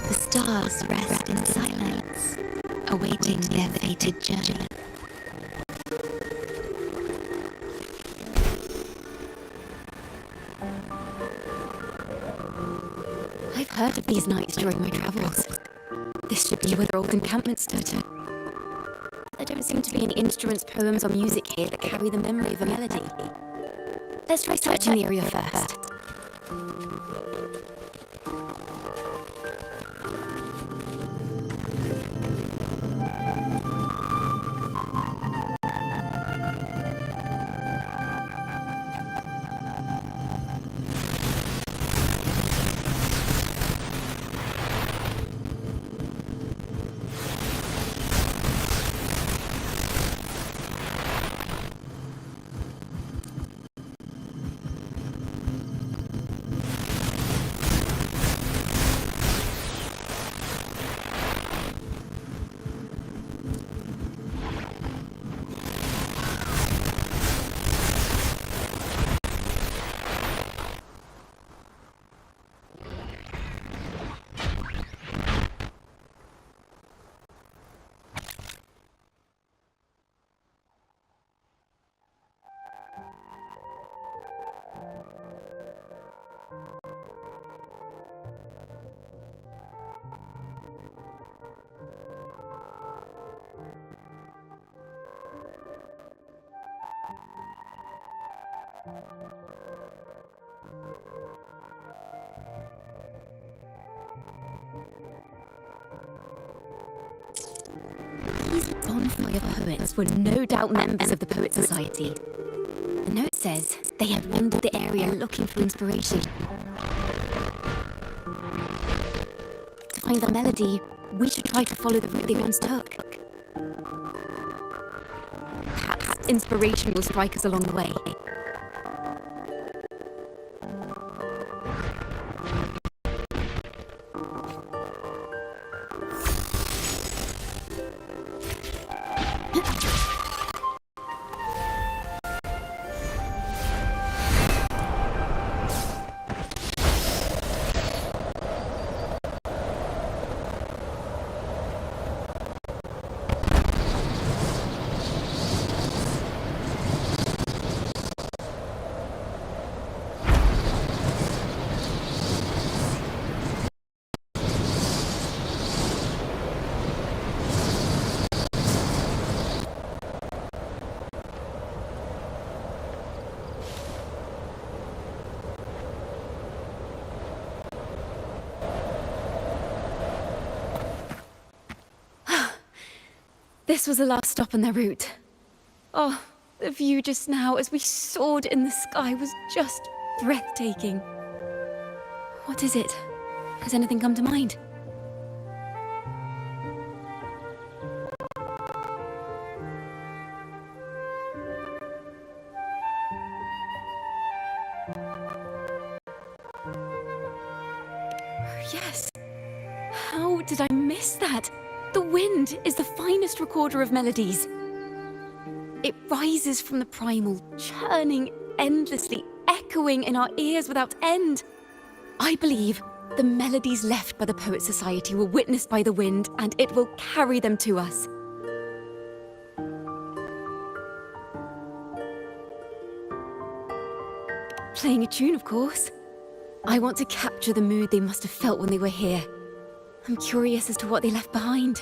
The stars rest in silence, awaiting their fated journey. I've heard of these nights during my travels. This should be where the old encampment stood. There don't seem to be any instruments, poems, or music here that carry the memory of a melody. Let's try searching the area first. These bonfire poets were no doubt members of the Poet Society. The note says they had wandered the area looking for inspiration. To find the melody, we should try to follow the route they once took. Perhaps inspiration will strike us along the way. This was the last stop on their route. Oh, the view just now as we soared in the sky was just breathtaking. What is it? Has anything come to mind? Yes. How did I miss that? The wind is the finest recorder of melodies. It rises from the primal, churning endlessly, echoing in our ears without end. I believe the melodies left by the Poet Society were witnessed by the wind, and it will carry them to us. Playing a tune, of course. I want to capture the mood they must have felt when they were here. I'm curious as to what they left behind.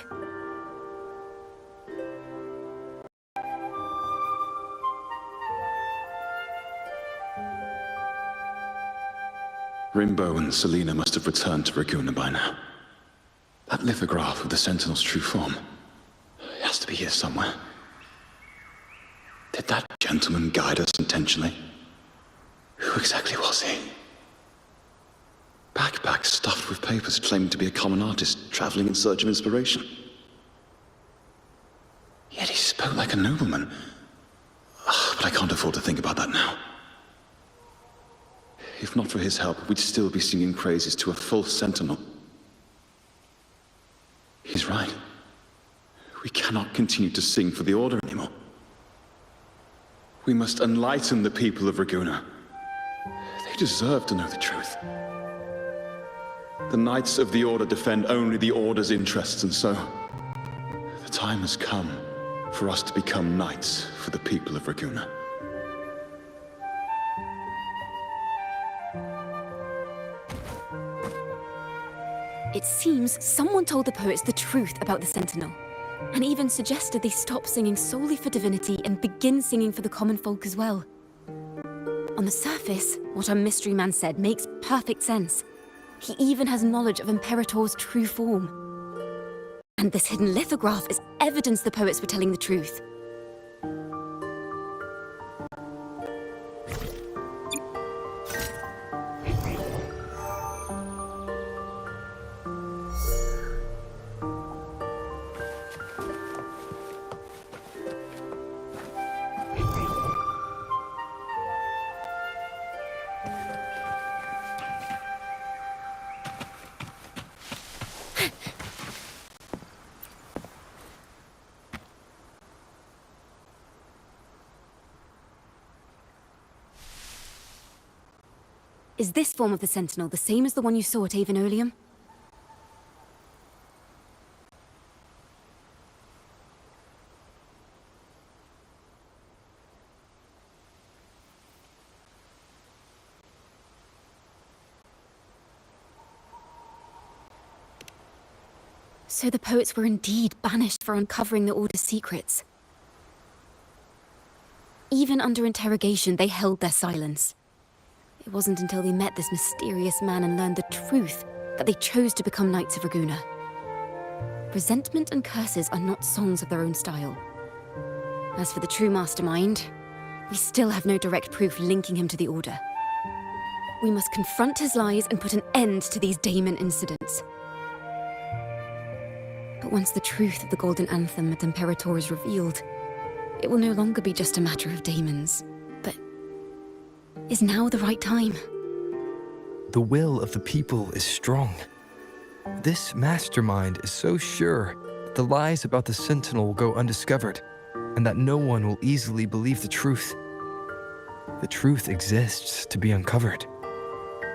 Rimbo and Selena must have returned to Raguna by now. That lithograph of the Sentinel's true form. It has to be here somewhere. Did that gentleman guide us intentionally? Who exactly was he? Backpack stuffed with papers claiming to be a common artist traveling in search of inspiration. Yet he spoke like a nobleman. But I can't afford to think about that now. If not for his help, we'd still be singing praises to a false sentinel. He's right. We cannot continue to sing for the Order anymore. We must enlighten the people of Raguna. They deserve to know the truth. The Knights of the Order defend only the Order's interests, and so the time has come for us to become knights for the people of Raguna. It seems someone told the poets the truth about the Sentinel, and even suggested they stop singing solely for divinity and begin singing for the common folk as well. On the surface, what our mystery man said makes perfect sense. He even has knowledge of Imperator's true form. And this hidden lithograph is evidence the poets were telling the truth. Is this form of the Sentinel the same as the one you saw at Avon Oleum? So the poets were indeed banished for uncovering the Order's secrets. Even under interrogation, they held their silence. It wasn't until they met this mysterious man and learned the truth that they chose to become Knights of Raguna. Resentment and curses are not songs of their own style. As for the true mastermind, we still have no direct proof linking him to the Order. We must confront his lies and put an end to these Daemon incidents. But once the truth of the Golden Anthem at Imperator is revealed, it will no longer be just a matter of daemons. But is now the right time? The will of the people is strong. This mastermind is so sure that the lies about the Sentinel will go undiscovered, and that no one will easily believe the truth. The truth exists to be uncovered.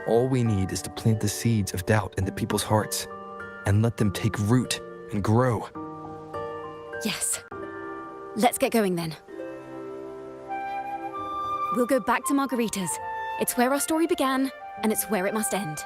All we need is to plant the seeds of doubt in the people's hearts, and let them take root and grow. Yes. Let's get going then. We'll go back to Margarita's. It's where our story began, and it's where it must end.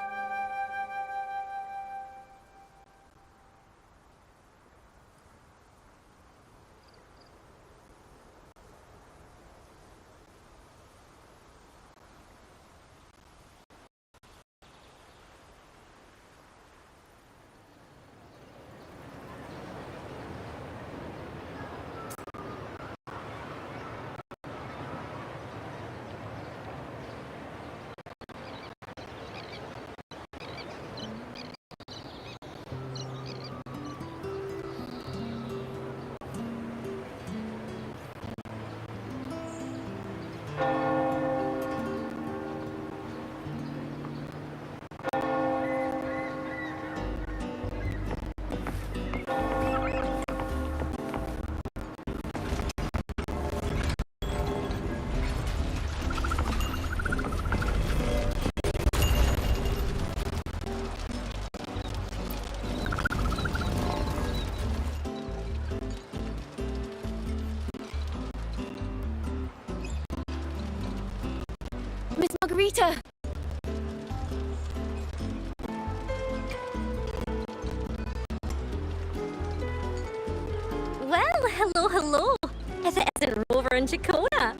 Miss Margarita! Well, hello. If it isn't Rover and Ciaccona.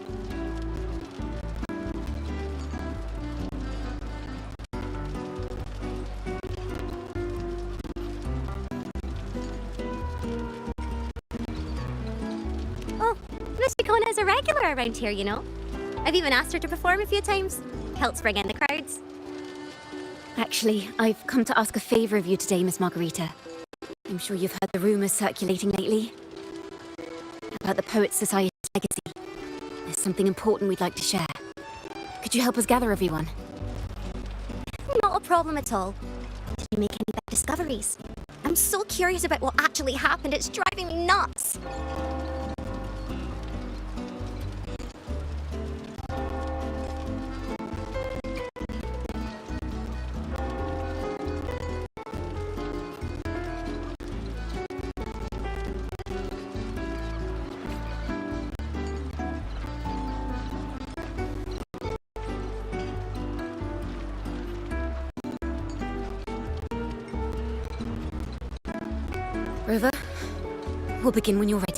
Oh, Miss Ciaccona is a regular around here, you know. I've even asked her to perform a few times. Helps bring in the crowds. Actually, I've come to ask a favor of you today, Miss Margarita. I'm sure you've heard the rumors circulating lately about the Poets Society's legacy. There's something important we'd like to share. Could you help us gather everyone? Not a problem at all. Did you make any big discoveries? I'm so curious about what actually happened. It's driving me nuts. Rover, we'll begin when you're ready.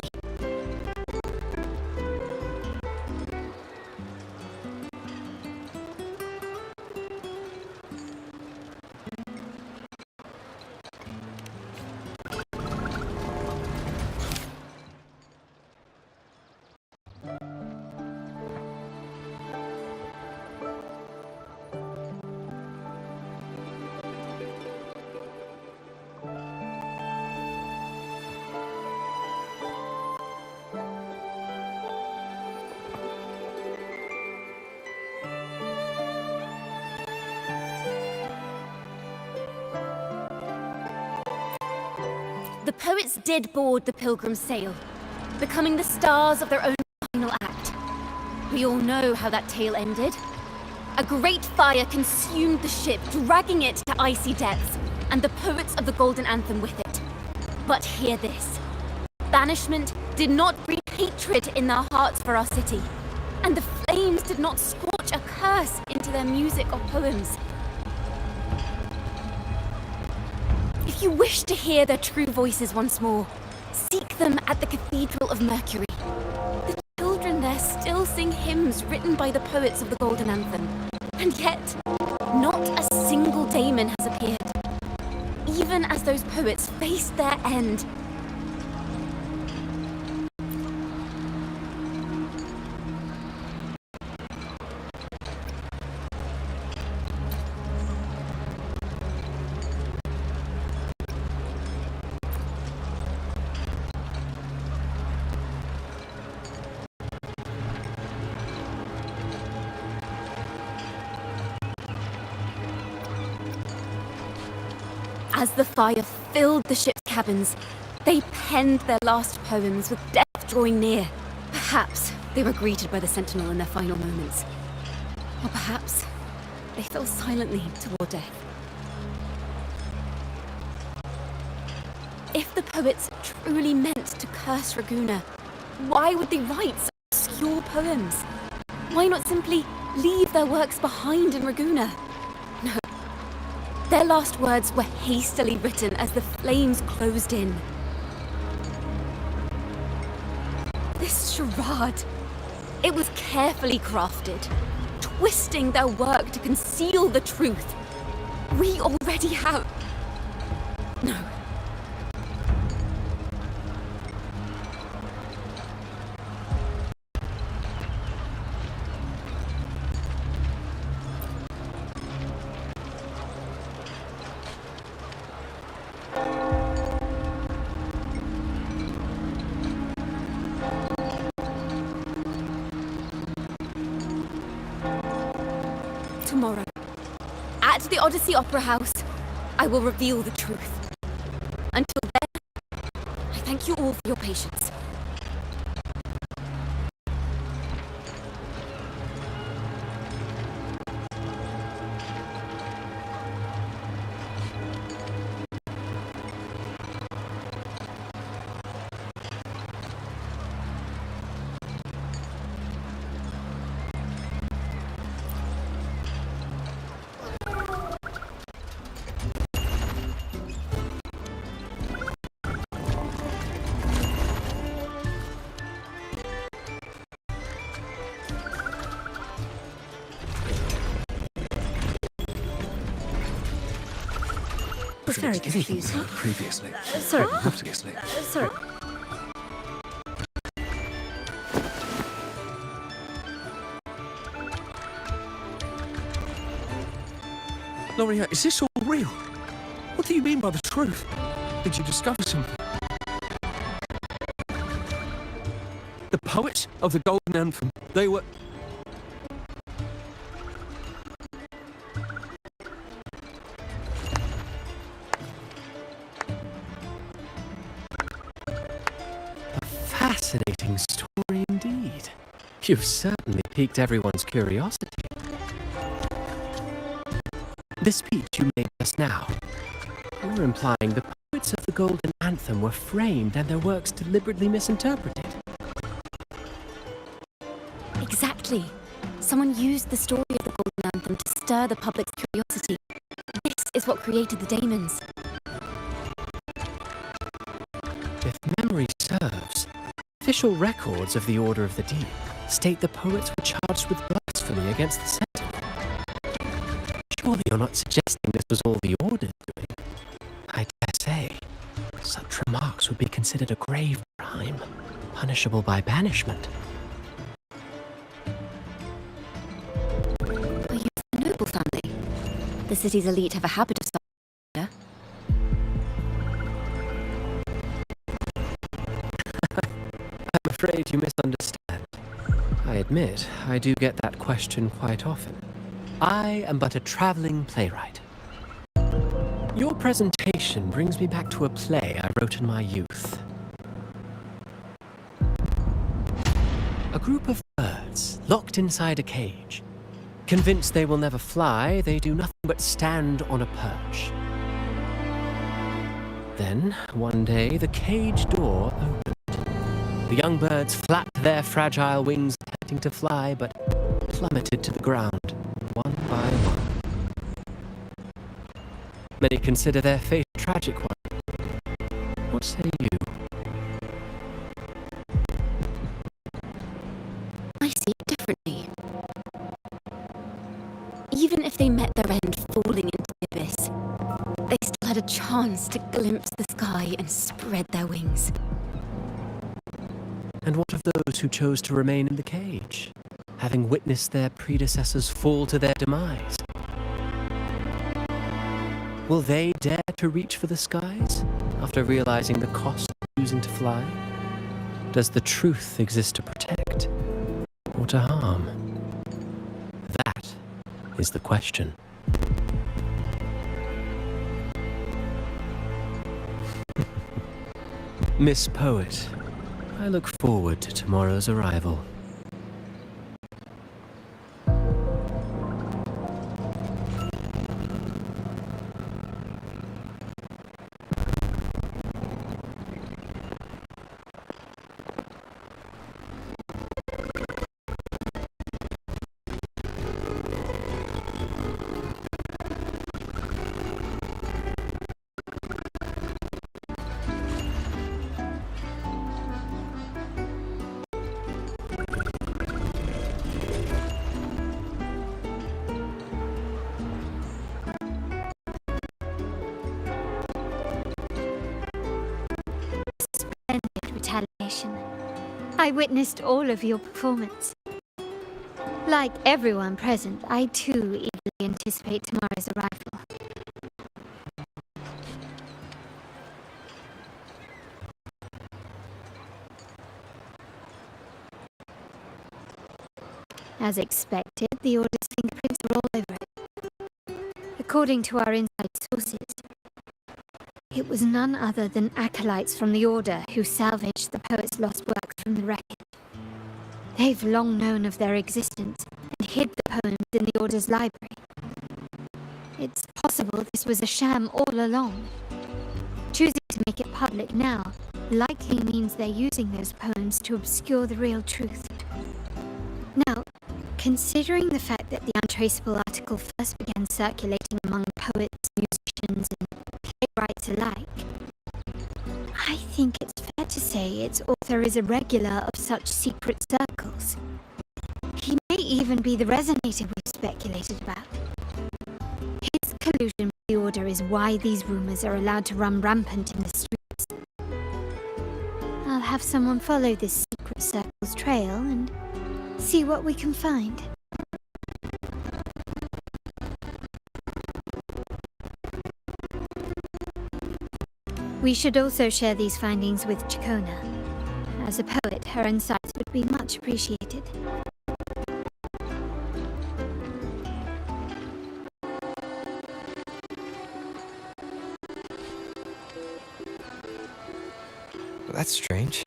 The poets did board the Pilgrim's sail, becoming the stars of their own final act. We all know how that tale ended. A great fire consumed the ship, dragging it to icy depths, and the poets of the Golden Anthem with it. But hear this. Banishment did not breed hatred in their hearts for our city, and the flames did not scorch a curse into their music or poems. If you wish to hear their true voices once more, seek them at the Cathedral of Mercury. The children there still sing hymns written by the poets of the Golden Anthem, and yet not a single daemon has appeared, even as those poets faced their end. As the fire filled the ship's cabins, they penned their last poems with death drawing near. Perhaps they were greeted by the Sentinel in their final moments. Or perhaps they fell silently toward death. If the poets truly meant to curse Raguna, why would they write such obscure poems? Why not simply leave their works behind in Raguna? No. Their last words were hastily written as the flames closed in. This charade, it was carefully crafted, twisting their work to conceal the truth. We already have... No. Tomorrow, at the Odyssey Opera House, I will reveal the truth. Until then, I thank you all for your patience. It's very confusing. Previously. Sorry. Previously. Sorry. Loria, is this all real? What do you mean by the truth? Did you discover something? The poets of the Golden Anthem, they were... Fascinating story indeed. You've certainly piqued everyone's curiosity. The speech you made just now, you're implying the poets of the Golden Anthem were framed and their works deliberately misinterpreted. Exactly. Someone used the story of the Golden Anthem to stir the public's curiosity. This is what created the daemons. If memory serves, official records of the Order of the Deep state the poets were charged with blasphemy against the Sentinel. Surely you're not suggesting this was all the Order doing? I dare say, such remarks would be considered a grave crime, punishable by banishment. Are you from a noble family? The city's elite have a habit of yeah? I'm afraid you misunderstand. I admit, I do get that question quite often. I am but a traveling playwright. Your presentation brings me back to a play I wrote in my youth. A group of birds locked inside a cage. Convinced they will never fly, they do nothing but stand on a perch. Then, one day, the cage door opened. The young birds flapped their fragile wings, attempting to fly, but plummeted to the ground, one by one. Many consider their fate a tragic one. What say you? I see it differently. Even if they met their end falling into the abyss, they still had a chance to glimpse the sky and spread their wings. And what of those who chose to remain in the cage, having witnessed their predecessors fall to their demise? Will they dare to reach for the skies after realizing the cost of choosing to fly? Does the truth exist to protect or to harm? That is the question. Miss Poet, I look forward to tomorrow's arrival. I witnessed all of your performance. Like everyone present, I too eagerly anticipate tomorrow's arrival. As expected, the Order's fingerprints are all over it. According to our inside sources, it was none other than acolytes from the Order who salvaged the poet's lost works from the wreckage. They've long known of their existence and hid the poems in the Order's library. It's possible this was a sham all along. Choosing to make it public now likely means they're using those poems to obscure the real truth. Now, considering the fact that the untraceable article first began circulating among poets, musicians, and playwrights alike, I think it's fair to say its author is a regular of such secret circles. He may even be the resonator we've speculated about. His collusion with the Order is why these rumors are allowed to run rampant in the streets. I'll have someone follow this secret circle's trail and see what we can find. We should also share these findings with Ciaccona. As a poet, her insights would be much appreciated. That's strange.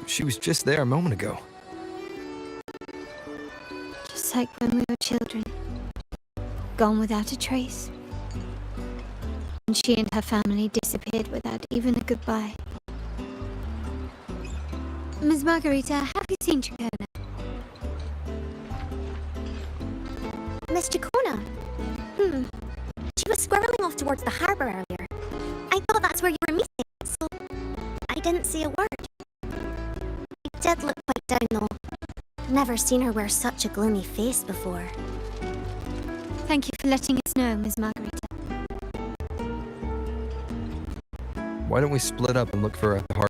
She was just there a moment ago. Just like when we were children. Gone without a trace. And she and her family disappeared without even a goodbye. Ms. Margarita, have you seen Ciaccona? Miss Ciaccona? She was squirreling off towards the harbour earlier. I thought that's where you were meeting, so I didn't say a word. He did look quite down though. Never seen her wear such a gloomy face before. Thank you for letting us know, Ms. Margarita. Why don't we split up and look for a harbor?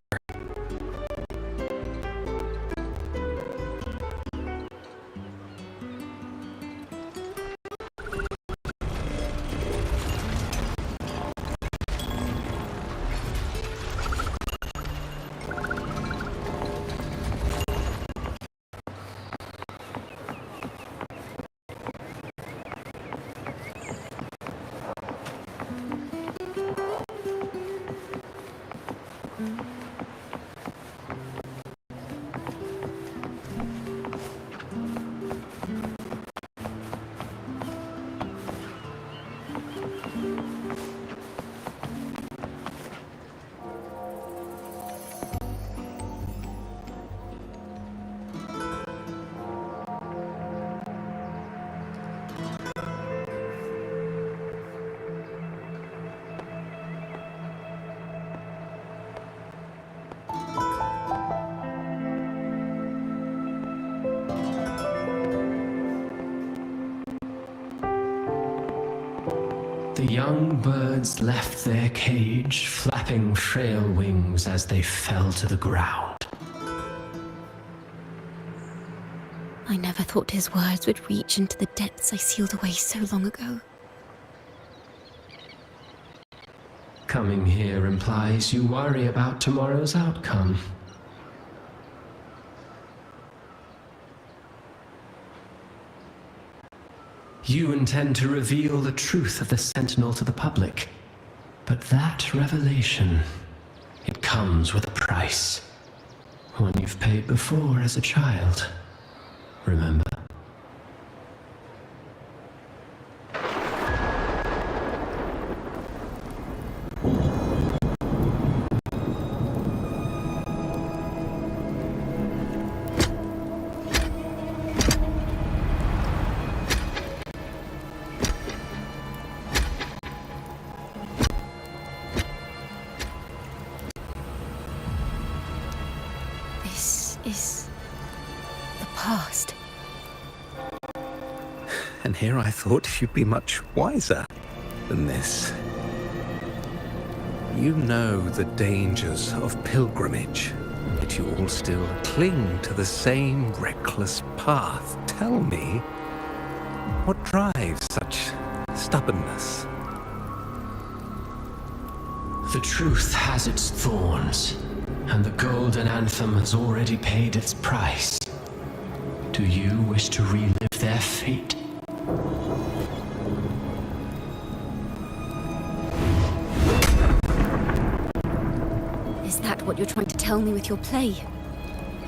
The young birds left their cage, flapping frail wings as they fell to the ground. I never thought his words would reach into the depths I sealed away so long ago. Coming here implies you worry about tomorrow's outcome. You intend to reveal the truth of the Sentinel to the public. But that revelation, it comes with a price. One you've paid before as a child. Remember? Is the past. And here I thought you'd be much wiser than this. You know the dangers of pilgrimage, yet you all still cling to the same reckless path. Tell me, what drives such stubbornness? The truth has its thorns. And the golden anthem has already paid its price. Do you wish to relive their fate? Is that what you're trying to tell me with your play?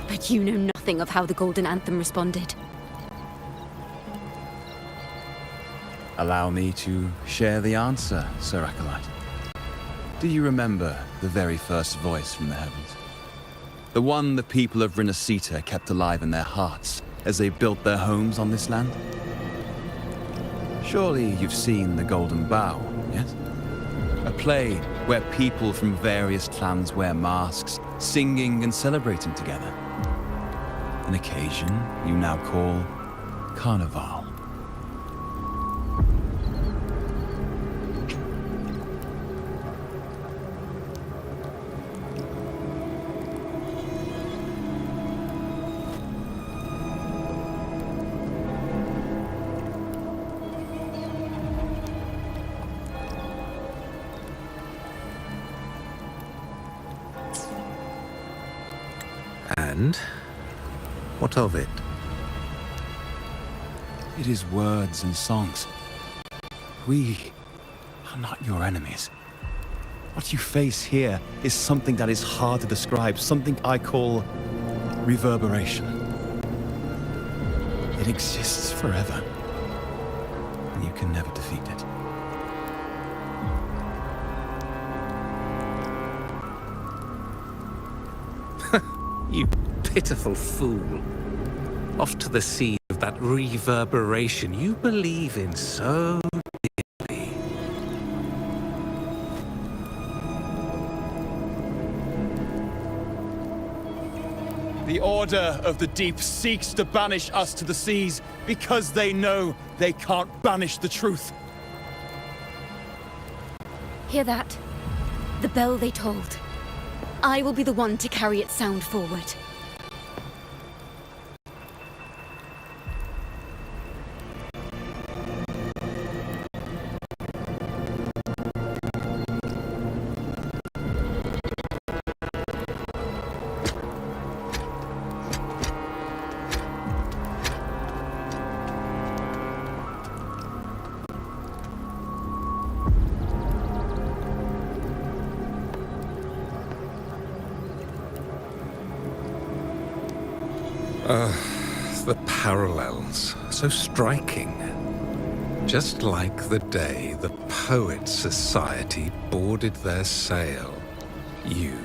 But you know nothing of how the golden anthem responded. Allow me to share the answer, Sir Acolyte. Do you remember the very first voice from the heavens? The one the people of Rinascita kept alive in their hearts as they built their homes on this land? Surely you've seen The Golden Bough, yes? A play where people from various clans wear masks, singing and celebrating together. An occasion you now call Carnival. And what of it? It is words and songs. We are not your enemies. What you face here is something that is hard to describe, something I call reverberation. It exists forever, and you can never defeat it. You pitiful fool. Off to the seed of that reverberation you believe in so deeply. The Order of the Deep seeks to banish us to the seas because they know they can't banish the truth. Hear that? The bell they tolled. I will be the one to carry its sound forward. The parallels, so striking. Just like the day the Poets Society boarded their sail. You,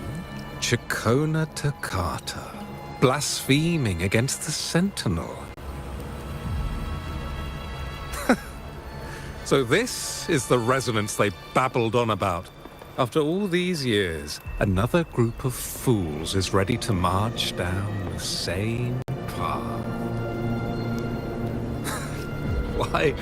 Ciaccona Toccata, blaspheming against the Sentinel. So this is the resonance they babbled on about. After all these years, another group of fools is ready to march down the same path. Why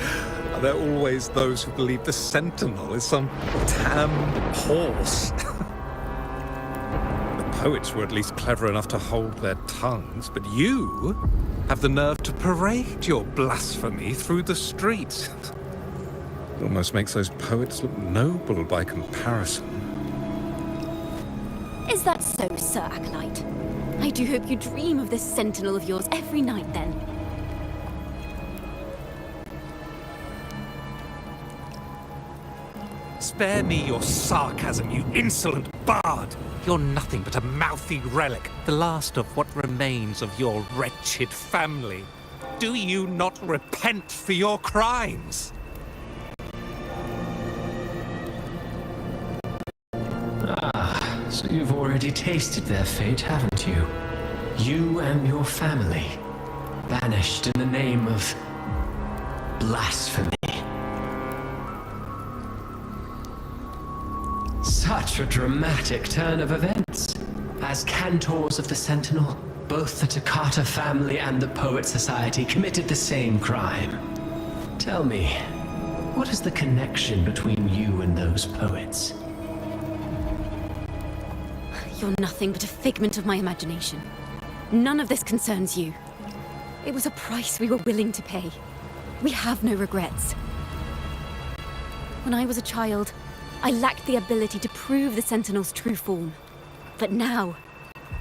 are there always those who believe the Sentinel is some damned horse? The poets were at least clever enough to hold their tongues, but you have the nerve to parade your blasphemy through the streets. It almost makes those poets look noble by comparison. Is that so, Sir Acolyte? I do hope you dream of this sentinel of yours every night, then. Spare me your sarcasm, you insolent bard! You're nothing but a mouthy relic, the last of what remains of your wretched family. Do you not repent for your crimes? So you've already tasted their fate, haven't you? You and your family, banished in the name of blasphemy. Such a dramatic turn of events. As cantors of the Sentinel, both the Toccata family and the Poet Society committed the same crime. Tell me, what is the connection between you and those poets? You're nothing but a figment of my imagination. None of this concerns you. It was a price we were willing to pay. We have no regrets. When I was a child, I lacked the ability to prove the Sentinel's true form. But now,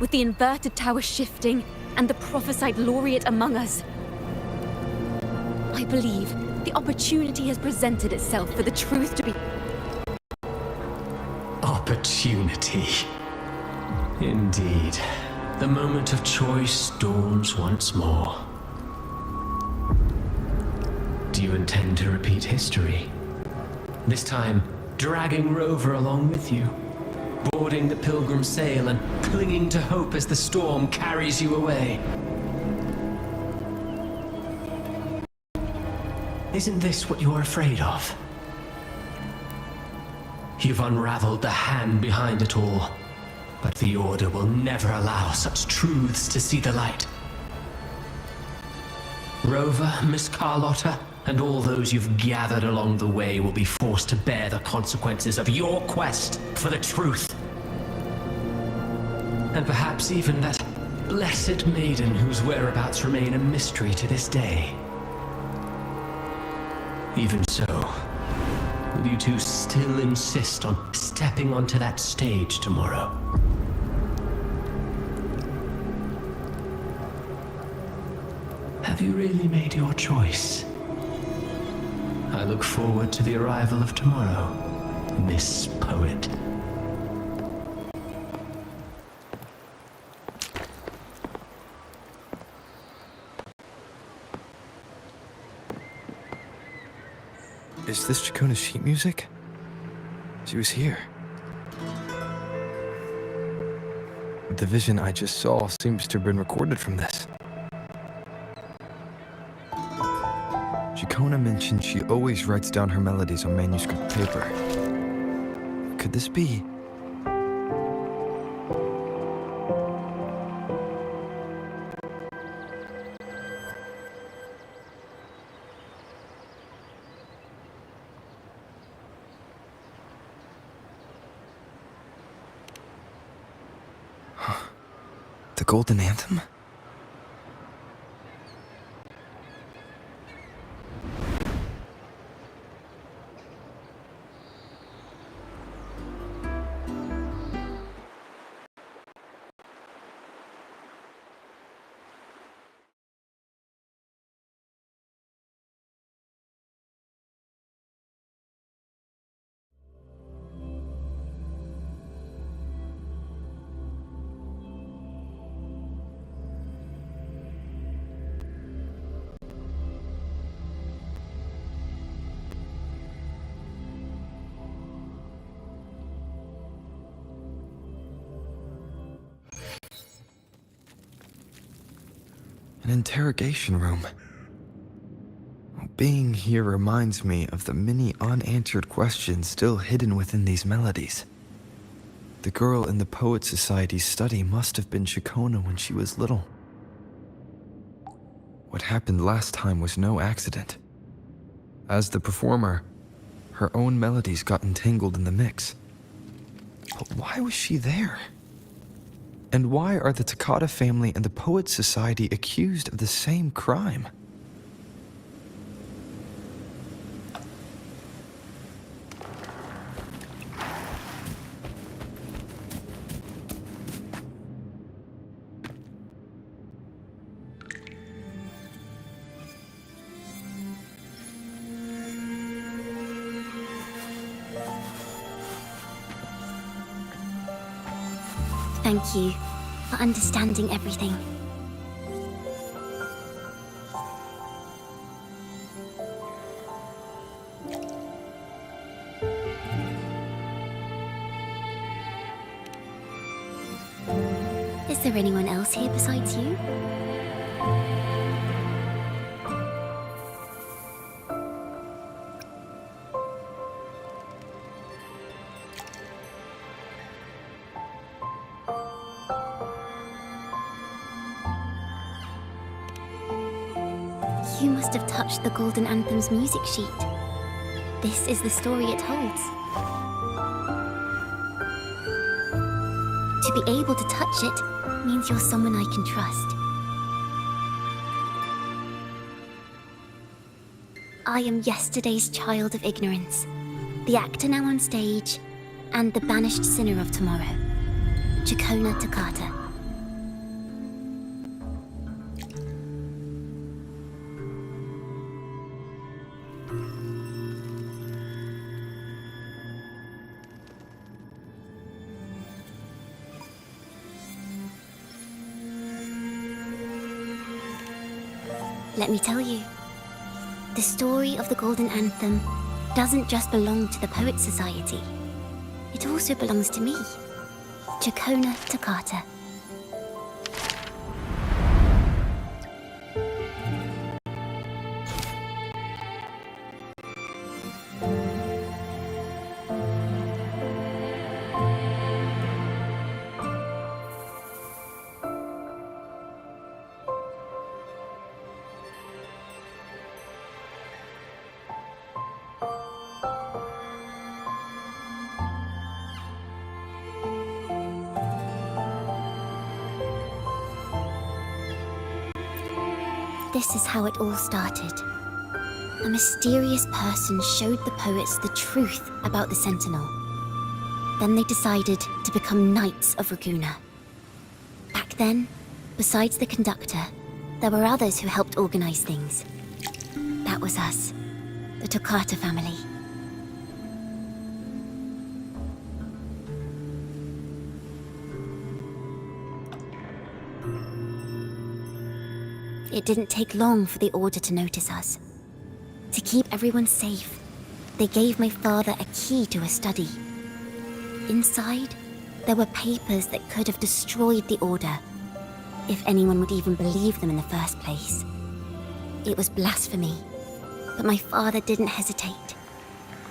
with the inverted tower shifting and the prophesied laureate among us, I believe the opportunity has presented itself for the truth to be... Opportunity. Indeed. The moment of choice dawns once more. Do you intend to repeat history? This time, dragging Rover along with you, boarding the pilgrim sail and clinging to hope as the storm carries you away. Isn't this what you're afraid of? You've unraveled the hand behind it all, but the Order will never allow such truths to see the light. Rover, Miss Carlotta, and all those you've gathered along the way will be forced to bear the consequences of your quest for the truth. And perhaps even that blessed maiden whose whereabouts remain a mystery to this day. Even so, will you two still insist on stepping onto that stage tomorrow? Have you really made your choice? I look forward to the arrival of tomorrow, Miss Poet. Is this Ciaccona's sheet music? She was here. The vision I just saw seems to have been recorded from this. Ciaccona mentioned she always writes down her melodies on manuscript paper. Could this be? Golden Anthem? An interrogation room. Being here reminds me of the many unanswered questions still hidden within these melodies. The girl in the Poet Society's study must have been Ciaccona when she was little. What happened last time was no accident. As the performer, her own melodies got entangled in the mix. But why was she there? And why are the Toccata family and the Poet Society accused of the same crime? Thank you for understanding everything. Is there anyone else here besides you? You must have touched the Golden Anthem's music sheet. This is the story it holds. To be able to touch it means you're someone I can trust. I am yesterday's child of ignorance, the actor now on stage, and the banished sinner of tomorrow, Ciaccona Toccata. Let me tell you, the story of the Golden Anthem doesn't just belong to the Poet Society. It also belongs to me, Ciaccona Toccata. This is how it all started. A mysterious person showed the poets the truth about the Sentinel. Then they decided to become Knights of Ragusa. Back then, besides the conductor, there were others who helped organize things. That was us, the Toccata family. It didn't take long for the Order to notice us. To keep everyone safe, they gave my father a key to a study. Inside, there were papers that could have destroyed the Order, if anyone would even believe them in the first place. It was blasphemy, but my father didn't hesitate.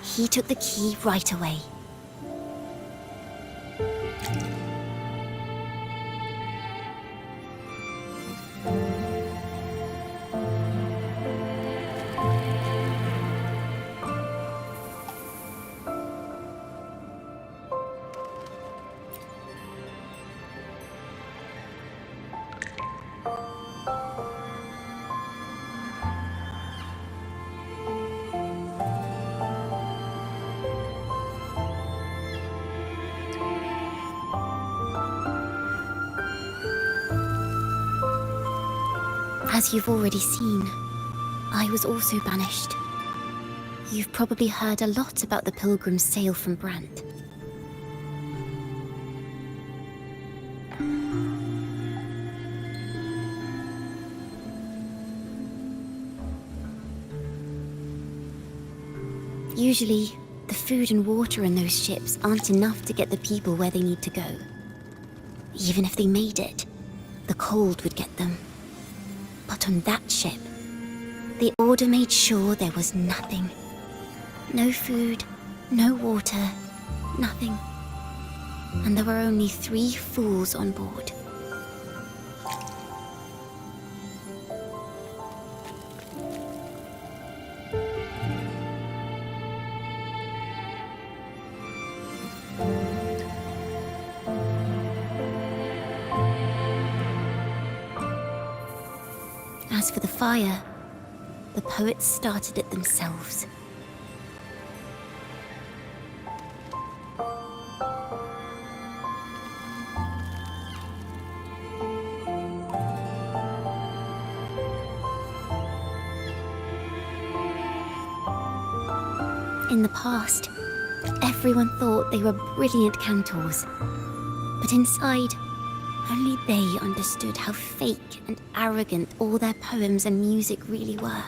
He took the key right away. As you've already seen, I was also banished. You've probably heard a lot about the pilgrim's sail from Brant. Usually, the food and water in those ships aren't enough to get the people where they need to go. Even if they made it, the cold would get them. But on that ship, the Order made sure there was nothing. No food, no water, nothing. And there were only 3 fools on board. As for the fire, the poets started it themselves. In the past, everyone thought they were brilliant cantors, but inside, only they understood how fake and arrogant all their poems and music really were.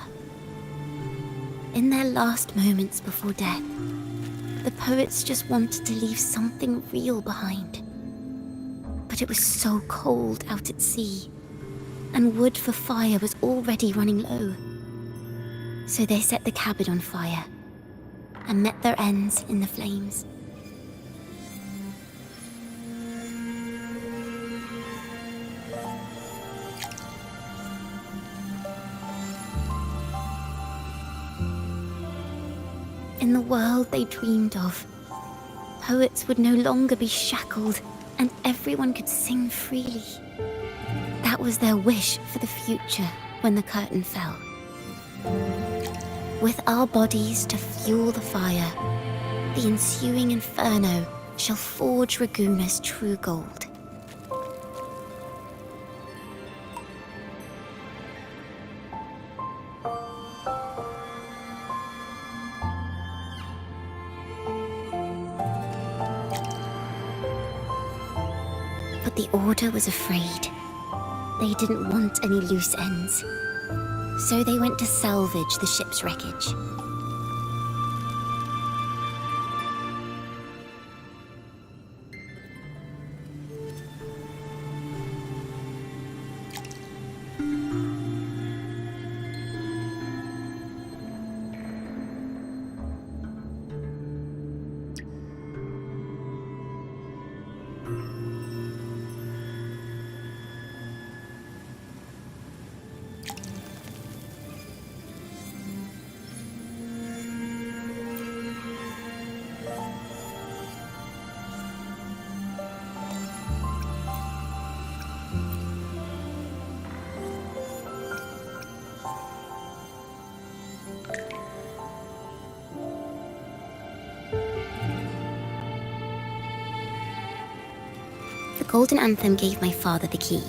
In their last moments before death, the poets just wanted to leave something real behind. But it was so cold out at sea, and wood for fire was already running low. So they set the cabin on fire, and met their ends in the flames. In the world they dreamed of, poets would no longer be shackled and everyone could sing freely. That was their wish for the future when the curtain fell. With our bodies to fuel the fire, the ensuing inferno shall forge Raguna's true gold. But the Order was afraid. They didn't want any loose ends. So they went to salvage the ship's wreckage. The Golden Anthem gave my father the key.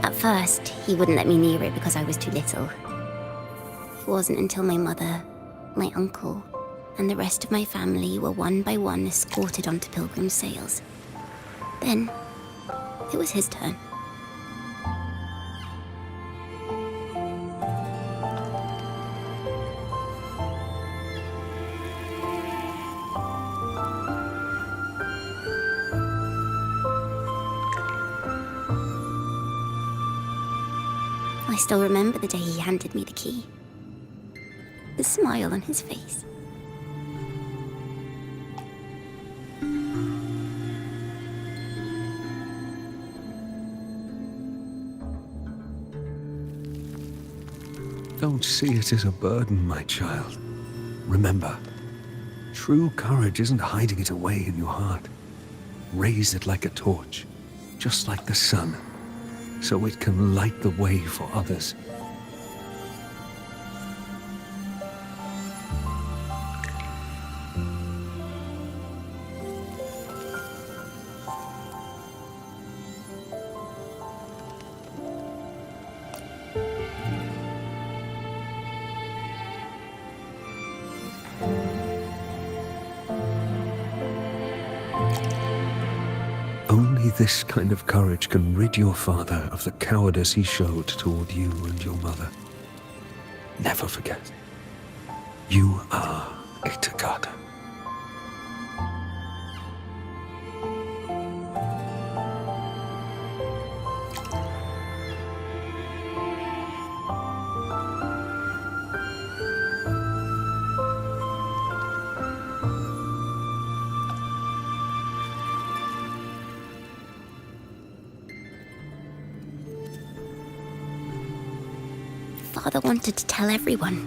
At first, he wouldn't let me near it because I was too little. It wasn't until my mother, my uncle, and the rest of my family were one by one escorted onto pilgrim sails. Then, it was his turn. I still remember the day he handed me the key. The smile on his face. Don't see it as a burden, my child. Remember, true courage isn't hiding it away in your heart. Raise it like a torch, just like the sun. so it can light the way for others. Only this kind of courage can rid your father of the cowardice he showed toward you and your mother. Never forget, you are a Ciaccona. Father wanted to tell everyone,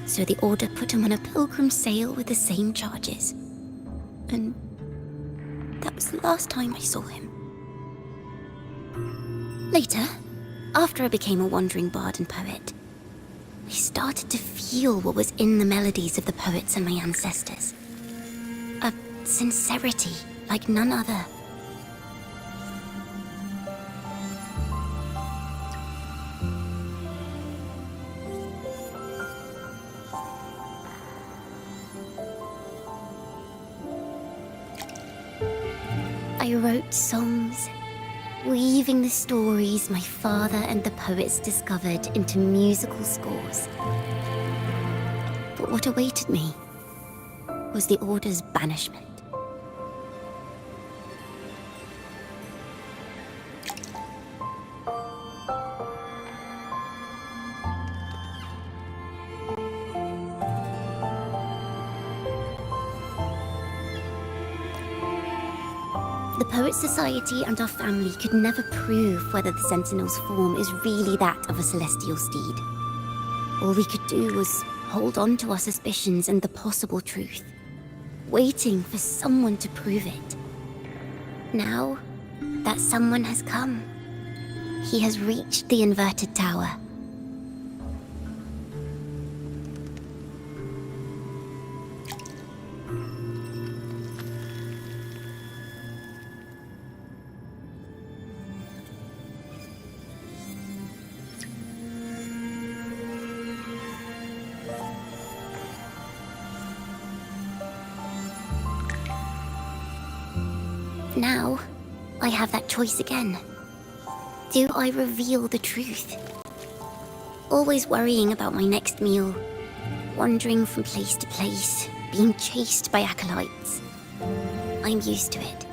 so the Order put him on a pilgrim sail with the same charges. And that was the last time I saw him. Later, after I became a wandering bard and poet, I started to feel what was in the melodies of the poets and my ancestors. A sincerity like none other. I wrote songs, weaving the stories my father and the poets discovered into musical scores. But what awaited me was the Order's banishment. The Poets Society and our family could never prove whether the Sentinel's form is really that of a celestial steed. All we could do was hold on to our suspicions and the possible truth, waiting for someone to prove it. Now, that someone has come. He has reached the inverted tower. Now, I have that choice again. Do I reveal the truth? Always worrying about my next meal, wandering from place to place, being chased by acolytes. I'm used to it.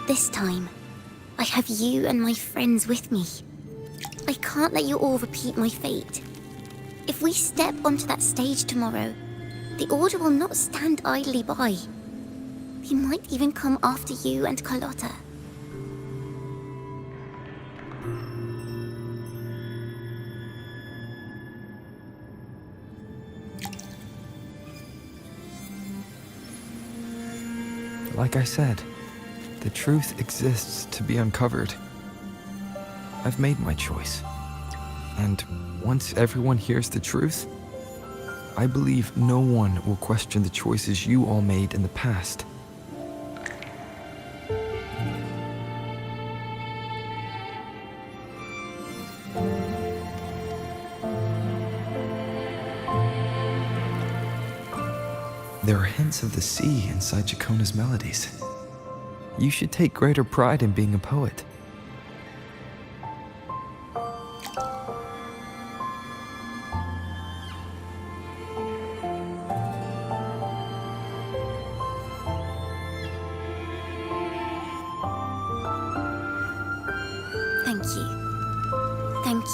This time, I have you and my friends with me. I can't let you all repeat my fate. If we step onto that stage tomorrow, the Order will not stand idly by. They might even come after you and Carlotta. Like I said, the truth exists to be uncovered. I've made my choice. And once everyone hears the truth, I believe no one will question the choices you all made in the past. There are hints of the sea inside Ciaccona's melodies. You should take greater pride in being a poet.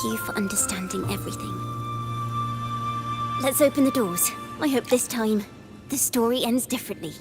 you for understanding everything. Let's open the doors. I hope this time, the story ends differently.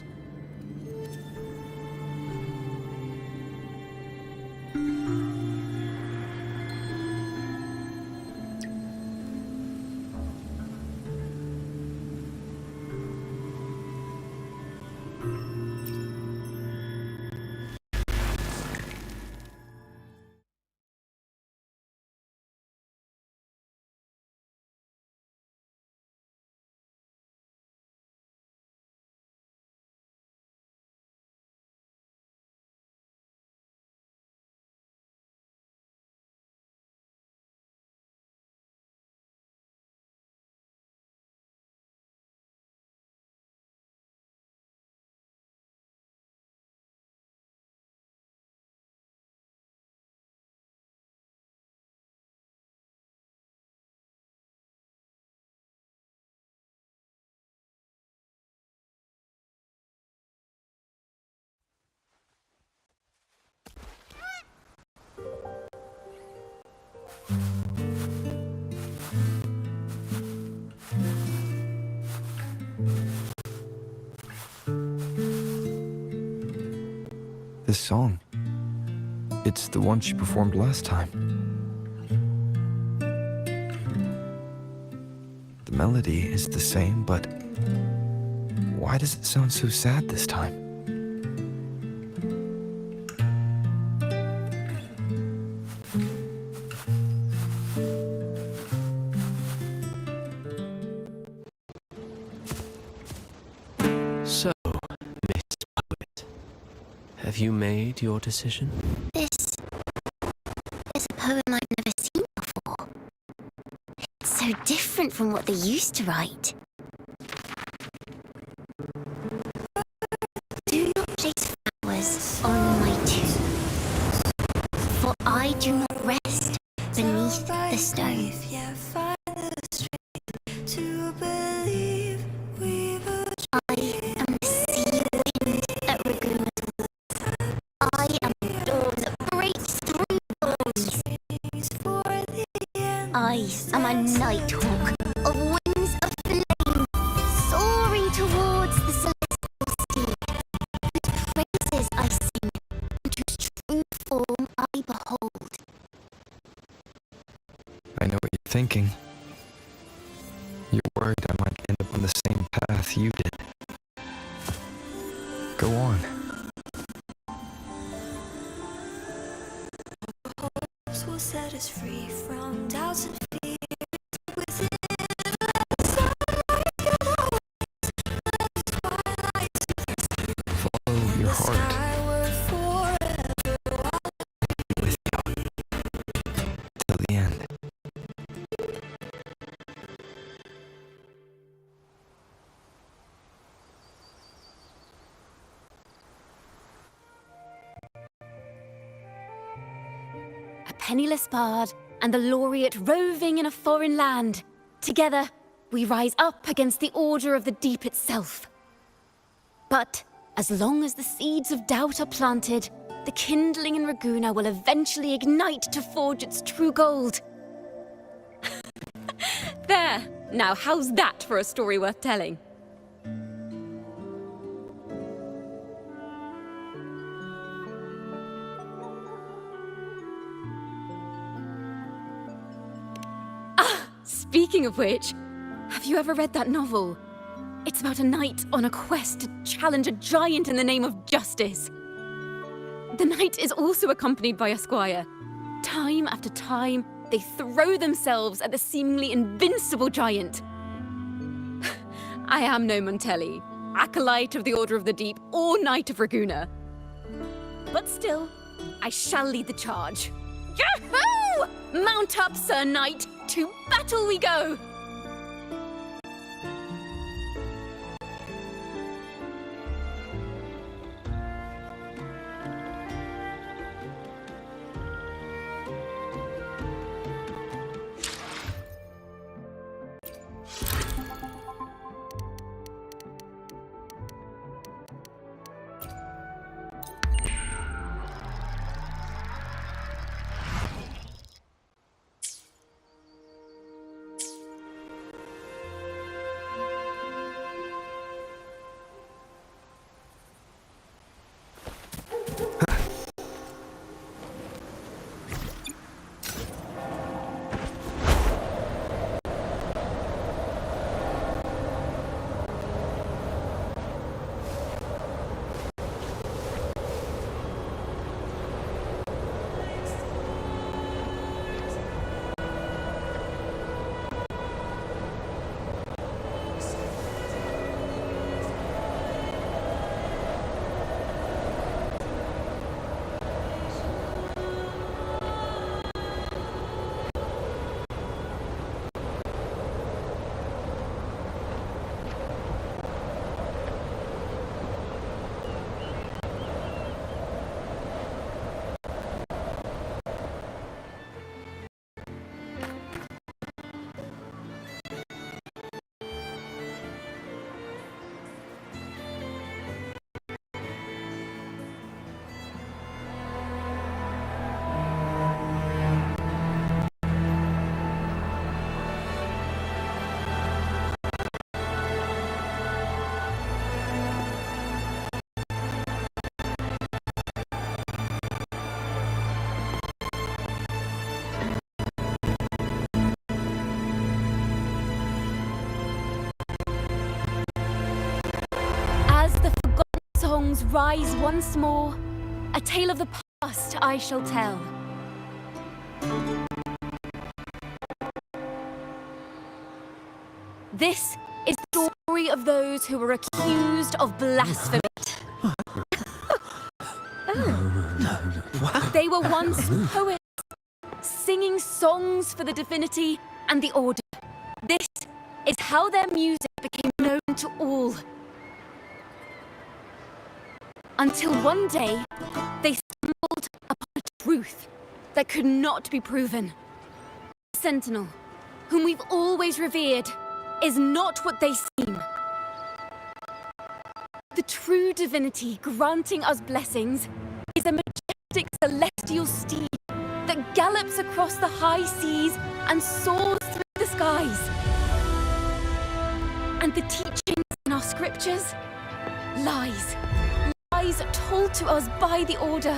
This song, it's the one she performed last time. The melody is the same, but why does it sound so sad this time? So, Miss Poet, have you made your decision? This is a poem I've never seen before. It's so different from what they used to write. Do not place flowers on my tomb, for I do not rest beneath the stone. I am the sea wind at Raguna's woods. I am the dawn that breaks through bones. I am a nighthawk of wings of flame, soaring towards the celestial steed, whose praises I sing, and whose true form I behold. I know what you're thinking. You're worried I might end up on the same path you did. Go on. Hopes will set us free from doubts and fears within. Follow your heart. With you. Till the end. A penniless bard and the laureate roving in a foreign land. Together, we rise up against the order of the deep itself. But as long as the seeds of doubt are planted, the kindling in Raguna will eventually ignite to forge its true gold. There! Now how's that for a story worth telling? Speaking of which, have you ever read that novel? It's about a knight on a quest to challenge a giant in the name of justice. The knight is also accompanied by a squire. Time after time, they throw themselves at the seemingly invincible giant. I am no Montelli, acolyte of the Order of the Deep or Knight of Raguna. But still, I shall lead the charge. Yahoo! Mount up, Sir Knight! To battle we go! songs rise once more, a tale of the past I shall tell. This is the story of those who were accused of blasphemy. They were once poets, singing songs for the divinity and the order. This is how their music became known to all. Until one day, they stumbled upon a truth that could not be proven. The Sentinel, whom we've always revered, is not what they seem. The true divinity granting us blessings is a majestic celestial steed that gallops across the high seas and soars through the skies. And the teachings in our scriptures? Lies. Lies told to us by the Order.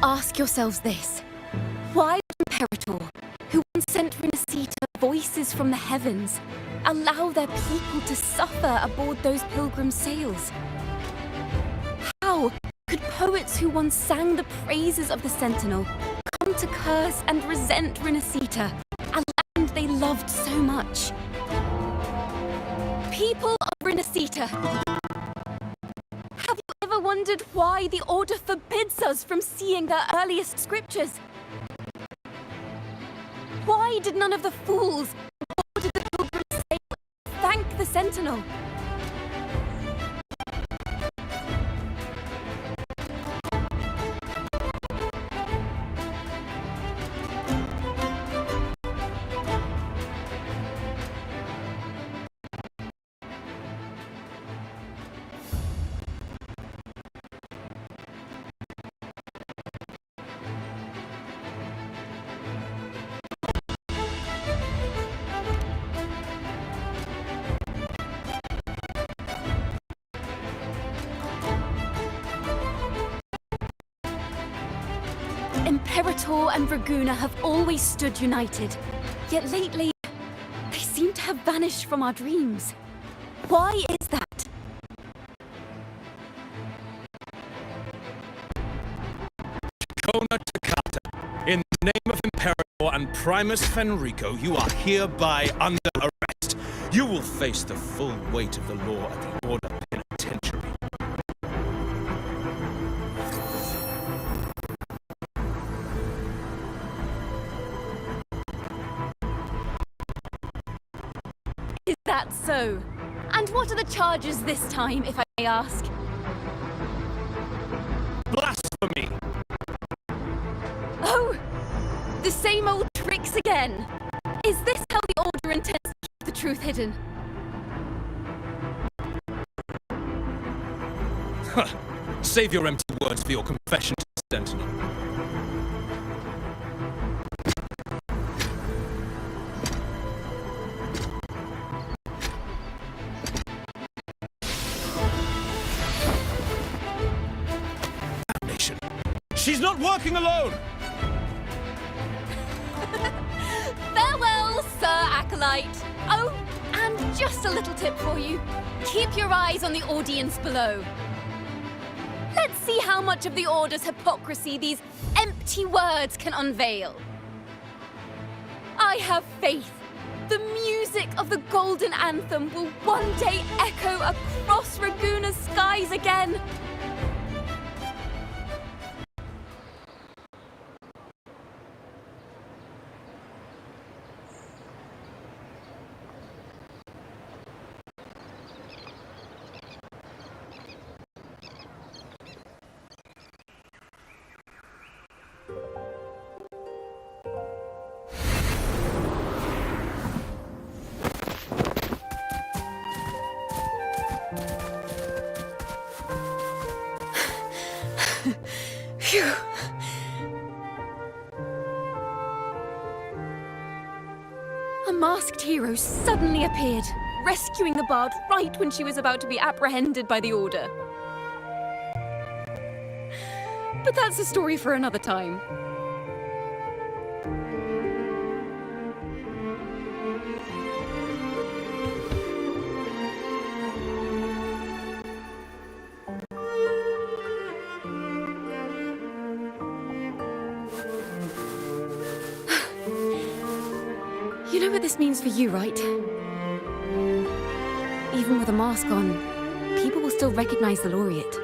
Ask yourselves this. Why would Imperator, who once sent Renacita voices from the heavens, allow their people to suffer aboard those pilgrim sails? How could poets who once sang the praises of the Sentinel come to curse and resent Renacita, a land they loved so much? People of Renacita, have you ever wondered why the Order forbids us from seeing their earliest scriptures? Why did none of the fools boarded the pilgrim sail thank the Sentinel? Imperator and Draguna have always stood united, yet lately, they seem to have vanished from our dreams. Why is that? Ciaccona Toccata, in the name of Imperator and Primus Fenrico, you are hereby under arrest. You will face the full weight of the law at the Order Penitentiary. Is that so? And what are the charges this time, if I may ask? Blasphemy! Oh! The same old tricks again! Is this how the Order intends to keep the truth hidden? Save your empty words for your confession to the Sentinel. Damnation! She's not working alone! Farewell, Sir Acolyte! Oh, and just a little tip for you. Keep your eyes on the audience below. Let's see how much of the Order's hypocrisy these empty words can unveil. I have faith. The music of the Golden Anthem will one day echo across Raguna's skies again. Phew. A masked hero suddenly appeared, rescuing the bard right when she was about to be apprehended by the Order. But that's a story for another time. this means for you, right? Even with a mask on, people will still recognize the laureate.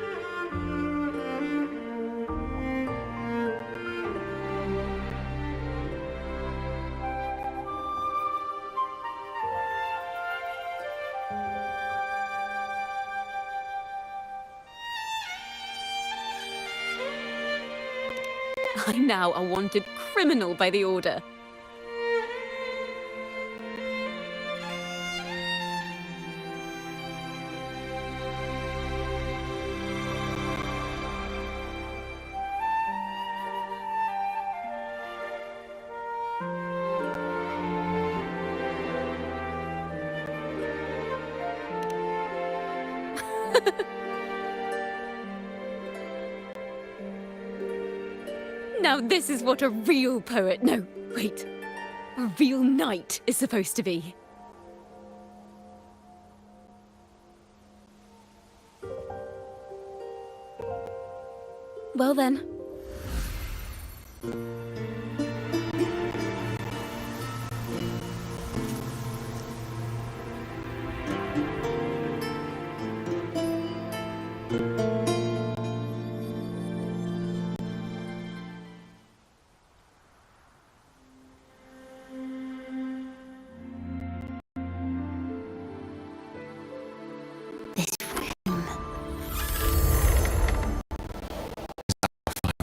I'm now a wanted criminal by the Order. Now this is what a real poet, no, wait, a real knight is supposed to be. Well then.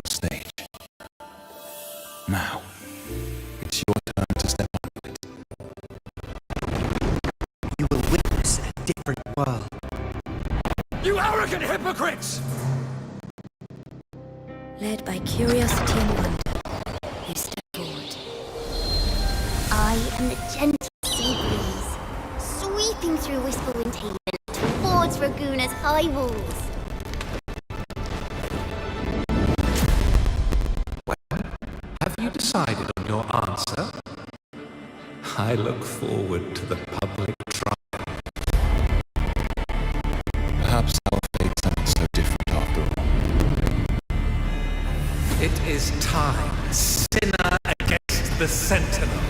Stage. Now, it's your turn to step onto it. You will witness a different world. You arrogant hypocrites! Led by curiosity and wonder, you step forward. I am the gentle sea breeze, sweeping through Whisperwind Haven towards Raguna's high walls. Have you decided on your answer? I look forward to the public trial. Perhaps our fates aren't so different after all. It is time, sinner against the sentinel.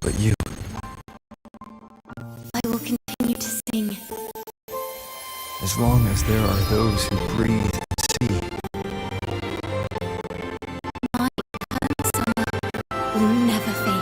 But you, I will continue to sing. as long as there are those who breathe and see, My eternal summer will never fade.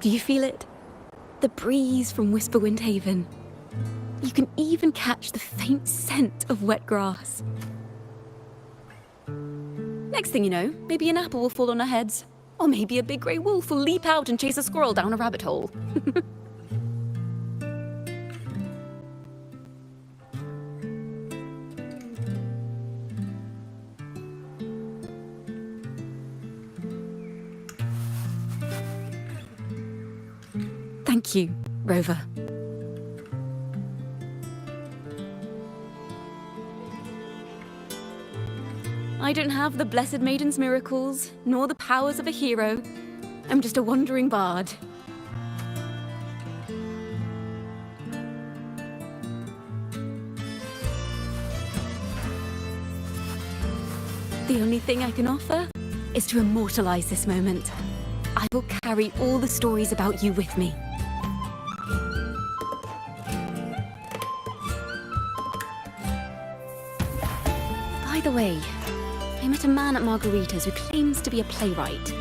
Do you feel it? The breeze from Whisperwind Haven. You can even catch the faint scent of wet grass. Next thing you know, maybe an apple will fall on our heads. Or maybe a big grey wolf will leap out and chase a squirrel down a rabbit hole. Thank you, Rover. I don't have the Blessed Maiden's miracles, nor the powers of a hero. I'm just a wandering bard. The only thing I can offer is to immortalize this moment. I will carry all the stories about you with me. By the way, I met a man at Margarita's who claims to be a playwright.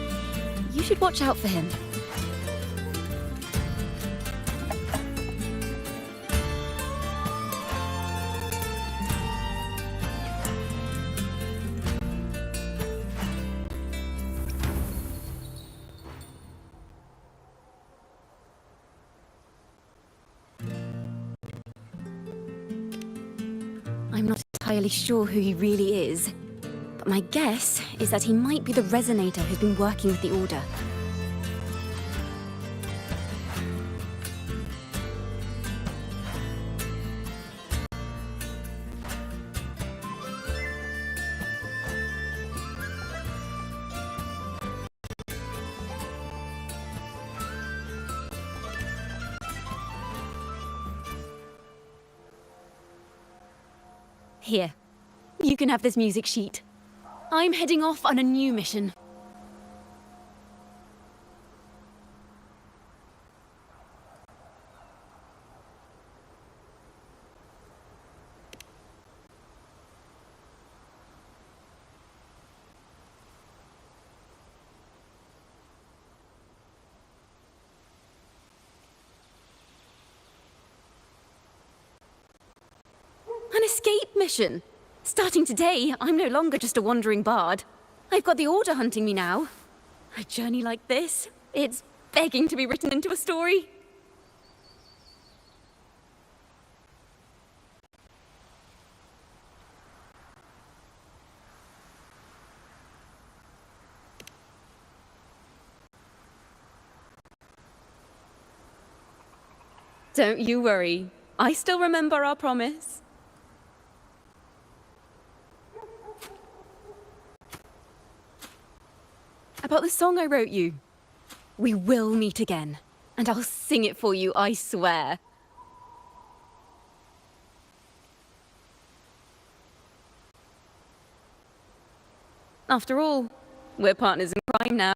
You should watch out for him. entirely sure who he really is, but my guess is that he might be the resonator who's been working with the Order. Here, you can have this music sheet. I'm heading off on a new mission. An escape mission! Starting today, I'm no longer just a wandering bard. I've got the Order hunting me now. A journey like this, it's begging to be written into a story. Don't you worry. I still remember our promise. About the song I wrote you. We will meet again, and I'll sing it for you, I swear. After all, we're partners in crime now.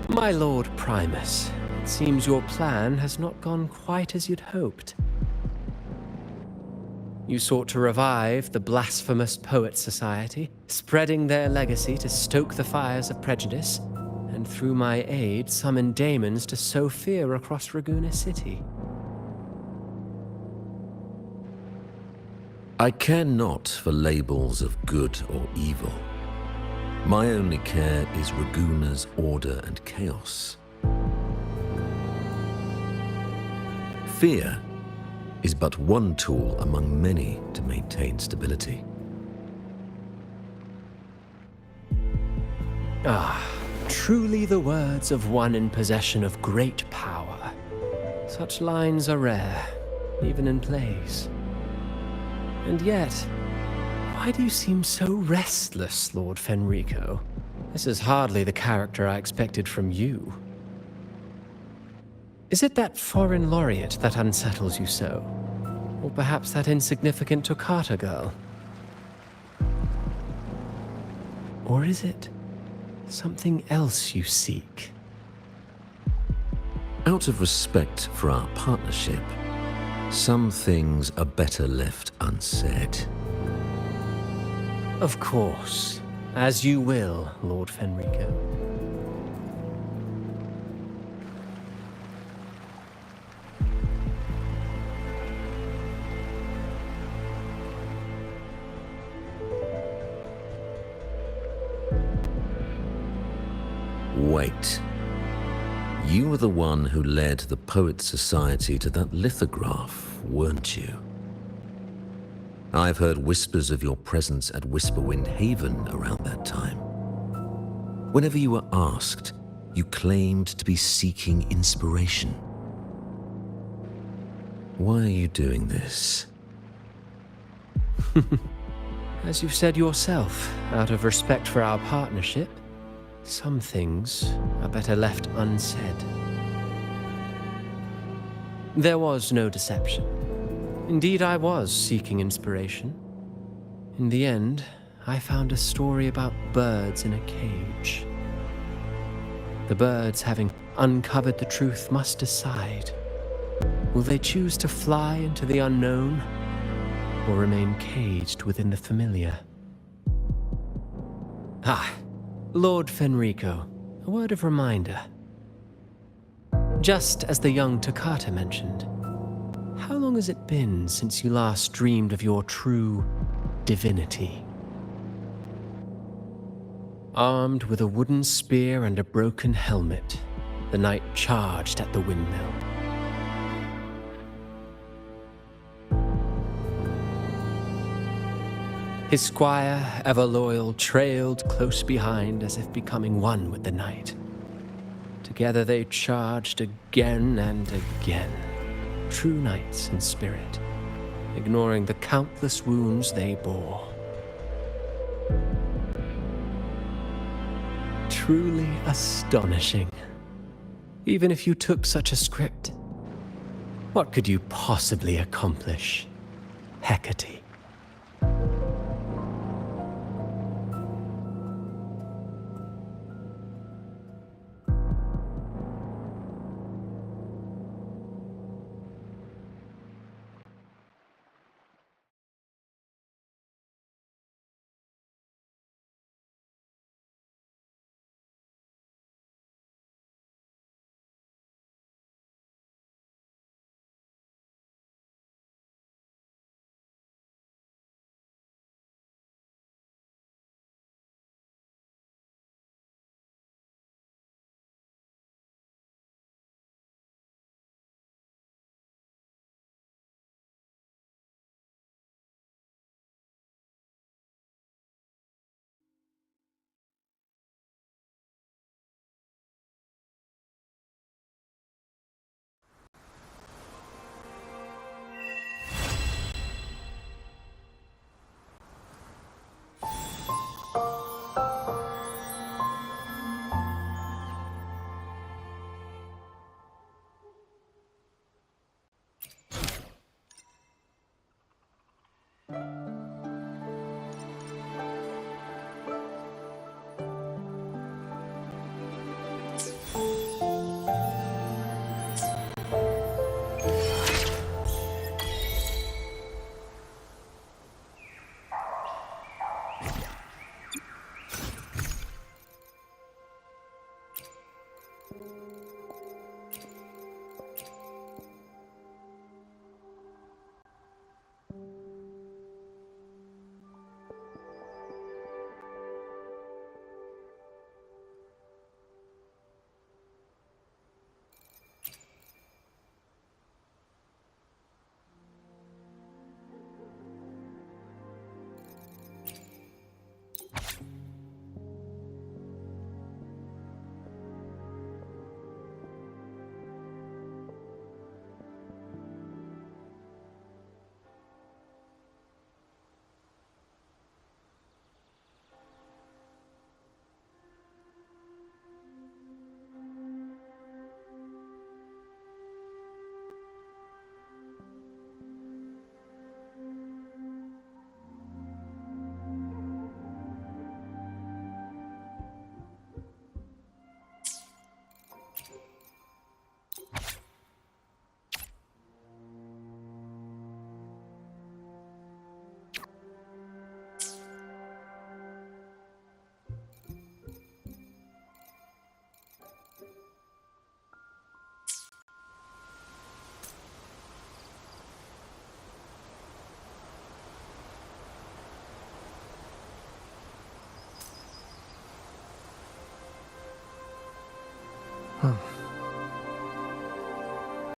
My Lord Primus, it seems your plan has not gone quite as you'd hoped. You sought to revive the blasphemous Poets Society, spreading their legacy to stoke the fires of prejudice, and through my aid summon daemons to sow fear across Raguna City. I care not for labels of good or evil. My only care is Raguna's order and chaos. Fear is but one tool among many to maintain stability. Ah, truly the words of one in possession of great power. Such lines are rare, even in plays. And yet, why do you seem so restless, Lord Fenrico? This is hardly the character I expected from you. Is it that foreign laureate that unsettles you so? Or perhaps that insignificant Toccata girl? Or is it something else you seek? Out of respect for our partnership, some things are better left unsaid. Of course. As you will, Lord Fenrico. Wait. You were the one who led the Poets Society to that lithograph, weren't you? I've heard whispers of your presence at Whisperwind Haven around that time. Whenever you were asked, you claimed to be seeking inspiration. Why are you doing this? As you've said yourself, out of respect for our partnership, some things are better left unsaid. There was no deception. Indeed, I was seeking inspiration. In the end, I found a story about birds in a cage. The birds, having uncovered the truth, must decide. Will they choose to fly into the unknown, or remain caged within the familiar? Ah, Lord Fenrico, a word of reminder. Just as the young Toccata mentioned, how long has it been since you last dreamed of your true divinity? Armed with a wooden spear and a broken helmet, the knight charged at the windmill. His squire, ever loyal, trailed close behind as if becoming one with the knight. Together they charged again and again, true knights in spirit, ignoring the countless wounds they bore. Truly astonishing. Even if you took such a script, what could you possibly accomplish, Hecate?